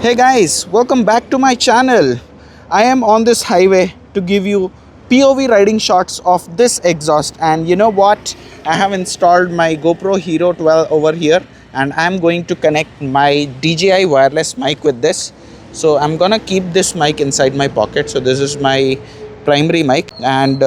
Hey guys, welcome back to my channel. I am on this highway to give you POV riding shots of this exhaust, and you know what? I have installed my GoPro Hero 12 over here, and I'm going to connect my DJI wireless mic with this. So I'm gonna keep this mic inside my pocket. So this is my primary mic, and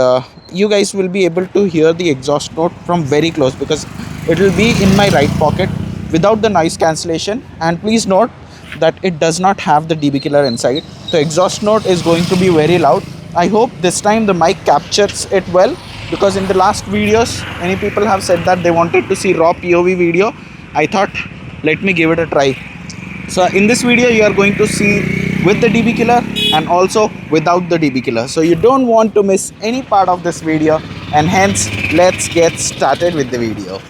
you guys will be able to hear the exhaust note from very close because it will be in my right pocket without the noise cancellation. And please note that it does not have the dB killer inside. The exhaust note is going to be very loud. I hope this time the mic captures it well, because in the last videos many people have said that they wanted to see raw POV video. I thought, let me give it a try. So in this video you are going to see with the dB killer and also without the dB killer, so you don't want to miss any part of this video, and hence let's get started with the video.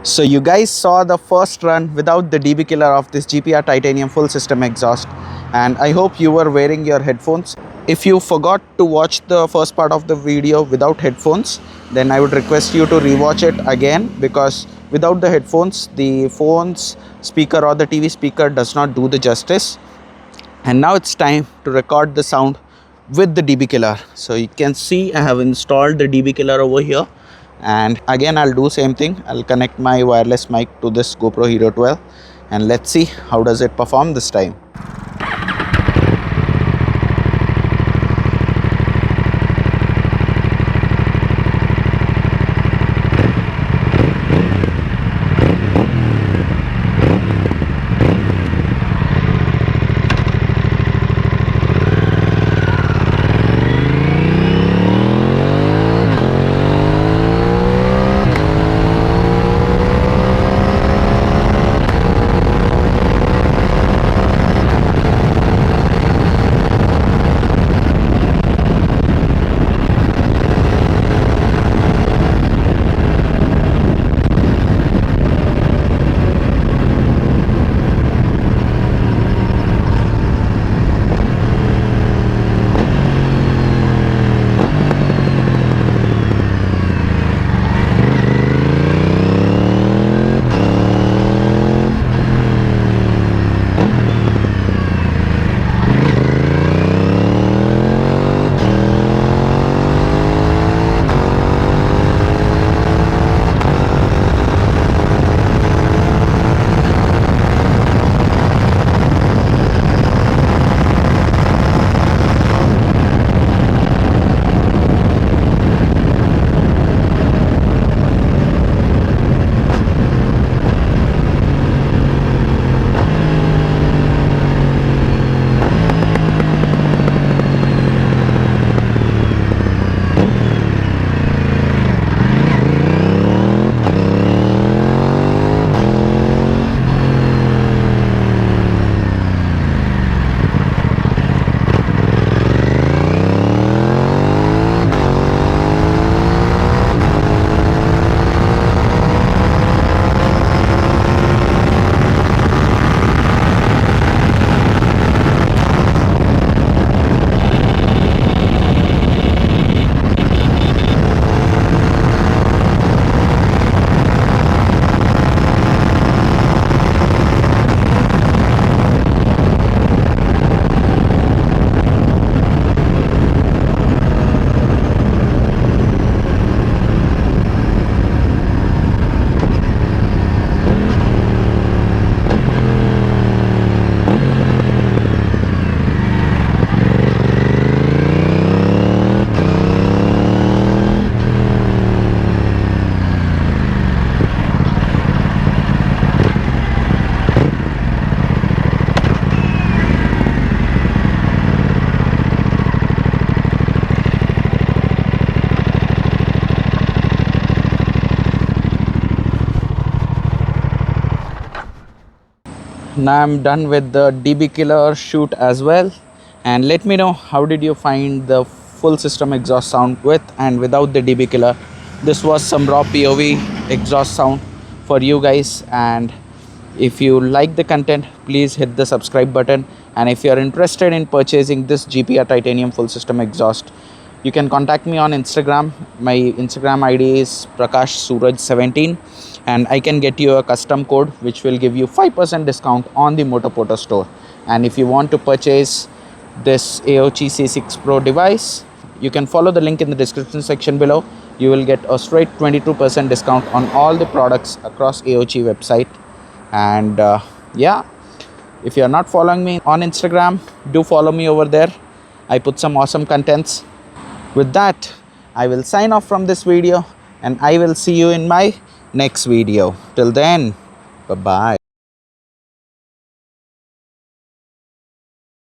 So you guys saw the first run without the dB killer of this GPR Titanium full system exhaust, and I hope you were wearing your headphones. If you forgot to watch the first part of the video without headphones, then I would request you to rewatch it again, because without the headphones the phone's speaker or the TV speaker does not do the justice. And now it's time to record the sound with the dB killer. So you can see I have installed the dB killer over here, and again I'll do same thing. I'll connect my wireless mic to this GoPro Hero 12 and let's see how does it perform this time. now I'm done with the DB killer shoot as well, and let me know how did you find the full system exhaust sound with and without the DB killer. This was some raw POV exhaust sound for you guys, and if you like the content, please hit the subscribe button, and if you are interested in purchasing this GPR Titanium full system exhaust, you can contact me on Instagram. My Instagram ID is PrakashSuraj17, and I can get you a custom code which will give you 5% discount on the Motopoto store. And if you want to purchase this Aoocci C6 Pro device, you can follow the link in the description section below. You will get a straight 22% discount on all the products across Aoocci website. And yeah, if you are not following me on Instagram, do follow me over there. I put some awesome contents. With that, I will sign off from this video, and I will see you in my next video. Till then, bye bye.